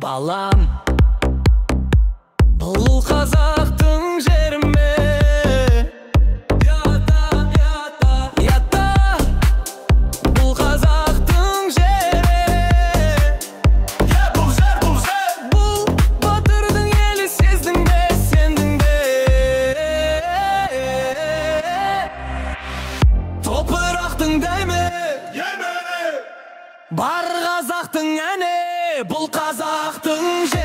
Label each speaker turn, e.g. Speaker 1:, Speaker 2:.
Speaker 1: балам. Бұл қазақтың жеріме ята, бұл қазақтың жері. Бұл жер, бұл батырдың елі, сездің бе, сендің бе? Топырақтың дәмі бар қазақтың әне, бұл қазақтың жері.